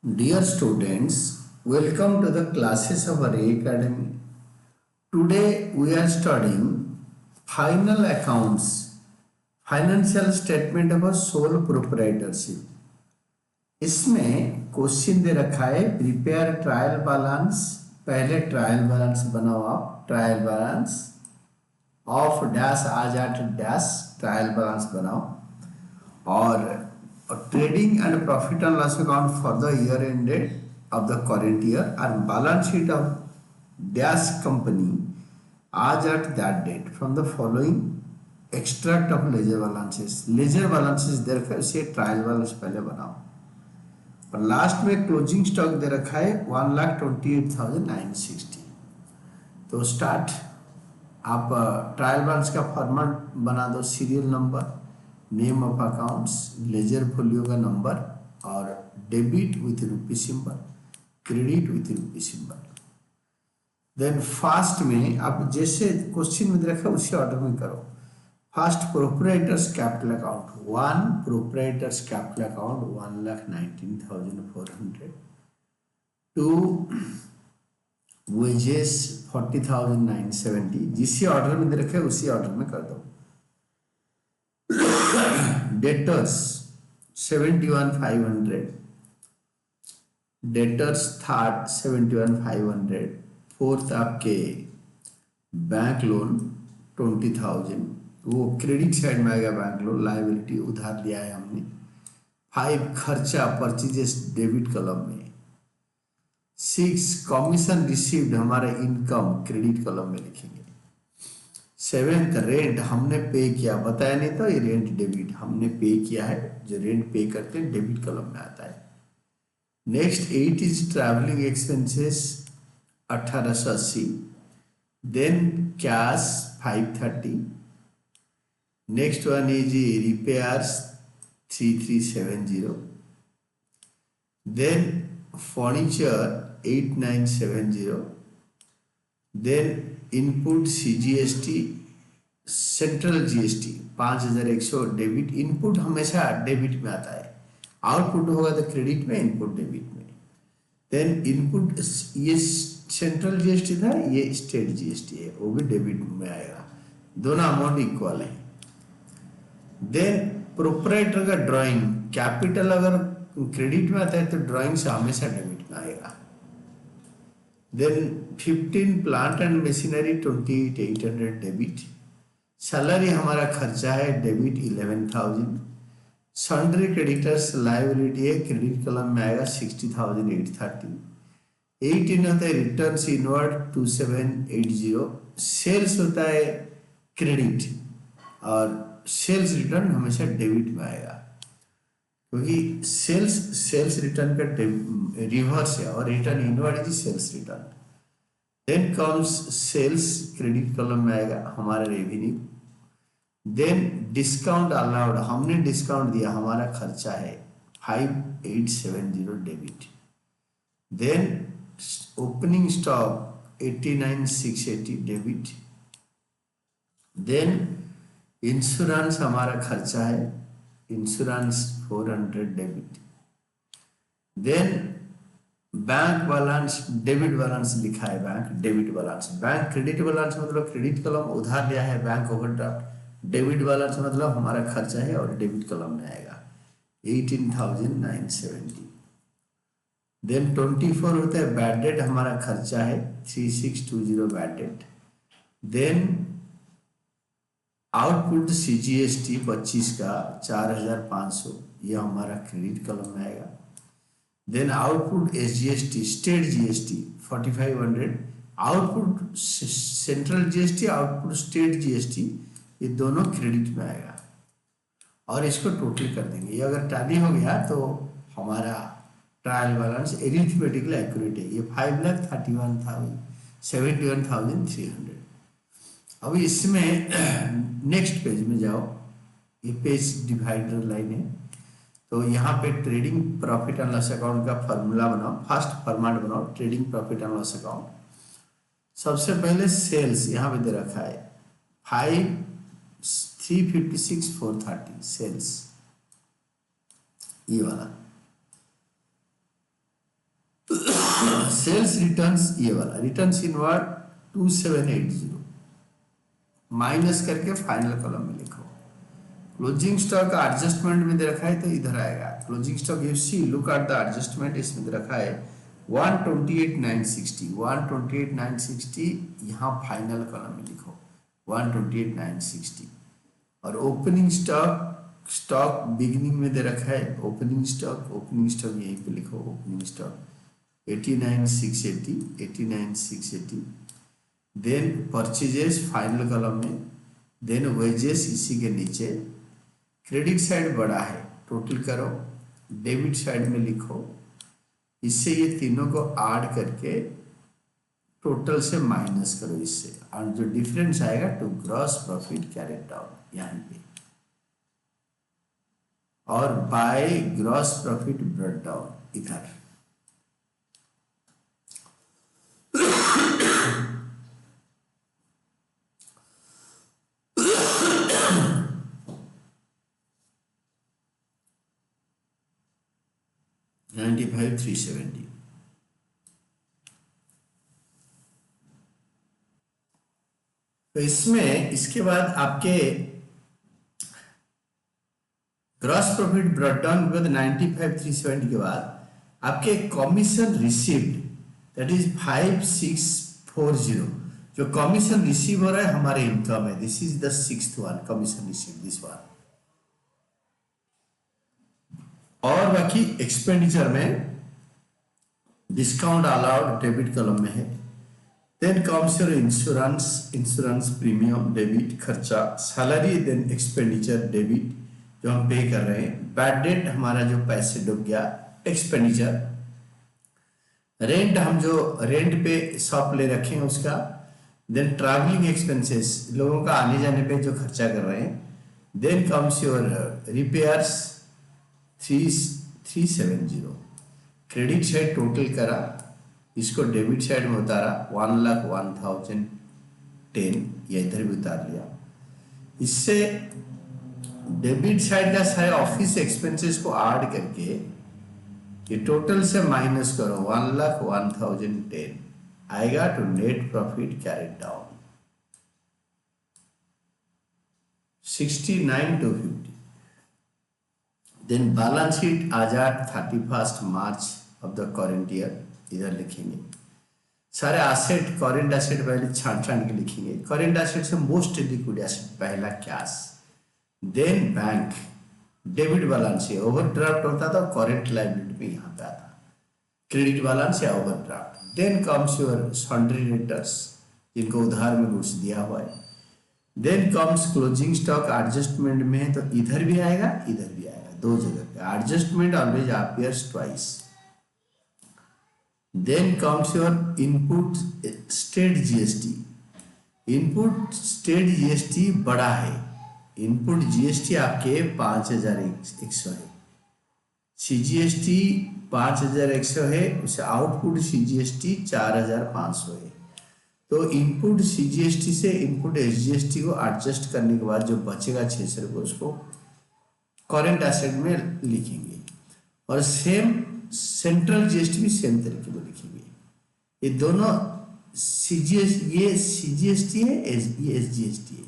Dear students, welcome to the classes of Array Academy. Today we are studying final accounts, financial statement of a sole proprietorship. इसमें question दे रखा है prepare trial balance. पहले trial balance बनाओ आप, trial balance of dash आज eight dash trial balance बनाओ और trading and profit and loss account for the year ended of the current year and balance sheet of dash company as at that date from the following extract of ledger balances दे रखा है, उसे trial balance पहले बनाओ और last में closing stock दे रखा है 1,28,960। तो स्टार्ट आप ट्रायल बैलेंस का फॉर्मेट बना दो, serial number, name of accounts, ledger folio का नंबर और debit with rupee symbol, credit with rupee symbol. Then fast में आप जैसे क्वेश्चन में रखा उसी ऑर्डर में करो। First proprietors capital account 1, proprietors capital account 1,19,400, 2 wages 40,970। जिस ऑर्डर में दे रखे उसी ऑर्डर में कर दो। डेटर्स 71,500, डेटर्स थर्ड 71,500, फोर्थ आपके बैंक लोन 20,000, वो क्रेडिट साइड में आएगा। बैंक लोन लायबिलिटी उधार लिया है हमने। 5 खर्चा परचेजेस डेबिट कॉलम में। 6 कमीशन रिसीव्ड हमारा इनकम क्रेडिट कॉलम में लिखेंगे। 7th रेंट हमने पे किया, बताया नहीं तो ये रेंट डेबिट हमने पे किया है, जो रेंट पे करते हैं डेबिट कॉलम में आता है। Next 8 is travelling expenses 1880, then cash 530, next one is repairs 3370, then furniture 8970, then input CGST central GST 5,100 debit. Input हमेशा डेबिट में आता है, आउटपुट होगा तो क्रेडिट में, इनपुट डेबिट में। देन इनपुट ये सेंट्रल जीएसटी था, ये स्टेट जीएसटी है, वो भी डेबिट में आएगा। दोनों अमाउंट इक्वल है। देन प्रोप्राइटर का ड्राइंग कैपिटल अगर क्रेडिट में आता है तो ड्राइंग से हमेशा डेबिट में आएगा। Then 15 plant and machinery 28,800 debit. Salary हमारा खर्चा है डेबिट 11,000। सन्ड्री क्रेडिटर्स लायबिलिटी है, क्रेडिट कॉलम में आएगा 60,830। 18 होता है रिटर्न इनवर्ड 2780। सेल्स होता है क्रेडिट और सेल्स रिटर्न हमेशा डेबिट में आएगा, क्योंकि सेल्स रिटर्न का रिवर्स है और return inward is sales return. Then comes sales, credit column में आएगा हमारा रेवेन्यू। देन डिस्काउंट अलाउड, हमने डिस्काउंट दिया, हमारा खर्चा है 5,870 debit. Then opening stock 89,680 debit. Then insurance हमारा खर्चा है, insurance 400 debit. Then bank balance debit balance लिखा है, bank debit balance. Bank credit balance मतलब क्रेडिट कॉलम उधार लिया है, बैंक ओवरड्राफ्ट। डेबिट बैलेंस मतलब हमारा खर्चा है और डेबिट कॉलम में आएगा 18,970। देन 24 होता है बैड डेट, हमारा खर्चा है 3,620 bad debt. Then output CGST 25 का 4,500, यह हमारा क्रेडिट कॉलम में आएगा। Then output SGST state GST 4,500, output central GST, output state GST, ये दोनों क्रेडिट में आएगा और इसको टोटल कर देंगे। ये अगर टैली हो गया तो हमारा ट्रायल बैलेंस एरिथमेटिकली एक्यूरेट है। ये 5,31,71,300। अब इसमें नेक्स्ट पेज में जाओ, ये पेज डिवाइडर लाइन है, तो यहाँ पे trading profit and loss account का फॉर्मूला बनाओ। फर्स्ट फॉर्मेट बनाओ trading profit and loss account. सबसे पहले सेल्स यहाँ पे दे रखा है 356,430 सेल्स, ये वाला। सेल्स रिटर्न्स ये वाला रिटर्न्स इनवर्ड 2780 माइनस करके फाइनल कॉलम में लिखो। क्लोजिंग स्टॉक का एडजस्टमेंट में दे रखा है तो इधर आएगा closing stock you see look at the adjustment, इसमें दे रखा है 128,960 128,960 यहाँ फाइनल कॉलम में लिखो 128,960। और ओपनिंग स्टॉक बिगिनिंग में दे रखा है ओपनिंग स्टॉक यहीं पे लिखो opening stock 89,680 89,680। Then purchases final column में, देन वेजेस इसी के नीचे। क्रेडिट साइड बड़ा है टोटल करो, डेबिट साइड में लिखो, इससे ये तीनों को ऐड करके टोटल से माइनस करो इससे, और जो डिफरेंस आएगा to gross profit carried down यहाँ पे, और by gross profit brought down इधर। $95,370। तो इसमें इसके बाद आपके ग्रॉस प्रॉफिट ब्रॉट डाउन के बाद 95,370 के बाद आपके कमीशन रिसीव्ड दैट इज 5,640, जो कमीशन रिसीव हो रहा है हमारे इनकम है, this is the sixth one commission receive this one. और बाकी एक्सपेंडिचर में डिस्काउंट अलाउड डेबिट कॉलम में है। Then comes your insurance premium debit खर्चा, सैलरी देन एक्सपेंडिचर डेबिट जो हम पे कर रहे हैं, बैड डेट हमारा जो पैसे डूब गया एक्सपेंडिचर, रेंट हम जो रेंट पे शॉप ले रखे हैं उसका, देन ट्रैवलिंग एक्सपेंसेस लोगों का आने जाने पे जो खर्चा कर रहे हैं, then comes your repairs 3,370। Credit side total करा, इसको डेबिट साइड में उतारा 1,01,010, या इधर भी उतार लिया। इससे डेबिट साइड का सारे ऑफिस एक्सपेंसेस को ऐड करके ये टोटल से माइनस करो 1,01,010 आएगा to net profit carried down 69,250। Then balance sheet आज 31 March of the current year, इधर लिखेंगे सारे एसेट, करेंट एसेट पहले छांट के लिखेंगे। करेंट एसेट से मोस्ट लिक्विड एसेट पहला cash, then bank, debit balance है, ओवरड्राफ्ट होता था करेंट लायबिलिटी में यहाँ पे आता, क्रेडिट बैलेंस या overdraft. Then comes your sundry debtors जिनको उधार में गुड्स दिया हुआ है, then comes closing stock adjustment में, तो इधर भी आएगा इधर भी आएगा, दो जगह पे adjustment always appears twice. Then comes your input state GST, input state GST बड़ा है, इनपुट जीएसटी आपके 5,100 है, सीजीएसटी 5,100 है, उसे आउटपुट सीजीएसटी 4,500 है। तो इनपुट सीजीएसटी से इनपुट एसजीएसटी को एडजस्ट करने के बाद जो बचेगा 600 रुपये उसको करेंट एसेट में लिखेंगे, और सेम सेंट्रल जीएसटी भी सेम तरीके में लिखेंगे। ये दोनों सीजीएसटी, ये सीजीएसटी है, ये एसजीएसटी है,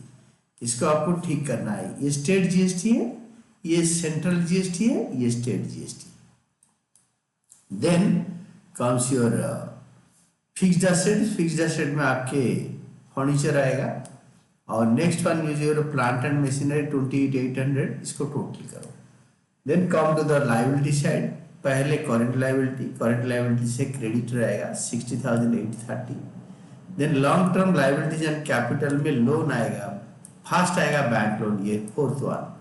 इसको आपको ठीक करना है। ये स्टेट जीएसटी है, ये सेंट्रल जीएसटी है, ये state GST. Then comes your fixed asset, fixed asset में आपके फर्नीचर आएगा, और next one use your plant and machinery 28,800, इसको टोटल करो। Then come to the liability side, पहले करंट लायबिलिटी से क्रेडिटर आएगा 60,830। Then long term liabilities and capital में लोन आएगा, फर्स्ट आएगा बैंक लोन, ये fourth one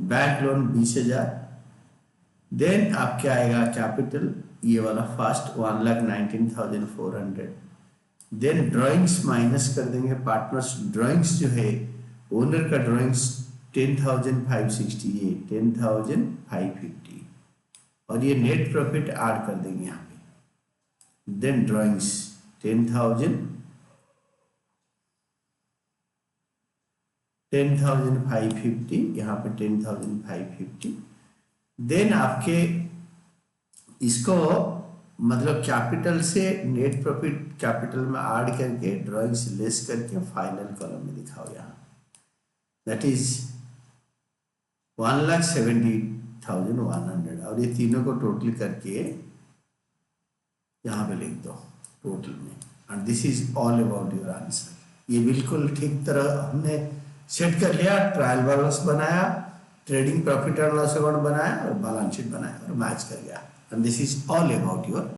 bank loan 20,000। Then आपके आएगा कैपिटल ये वाला फर्स्ट 1,19,400। देन ड्राइंग्स माइनस कर देंगे, पार्टनर्स ड्राइंग्स जो है ओनर का ड्राइंग्स 10,560, ये 10,550, और ये नेट प्रॉफिट ऐड कर देंगे यहाँ पे। देन ड्राइंग्स 10,550, यहाँ पे 10,550। देन आपके इसको मतलब कैपिटल से नेट प्रॉफिट कैपिटल में ऐड करके ड्राइंग से लेस करके फाइनल कॉलम में दिखाओ यहाँ, दैट इज 1,70,100 और ये तीनों को टोटल करके यहाँ पे लिख दो टोटल में, and this is all about your answer. ये बिल्कुल ठीक तरह हमने सेट कर लिया, ट्रायल बैलेंस बनाया, trading profit and loss account बनाया और बैलेंस शीट बनाया और मैच कर गया, and this is all about your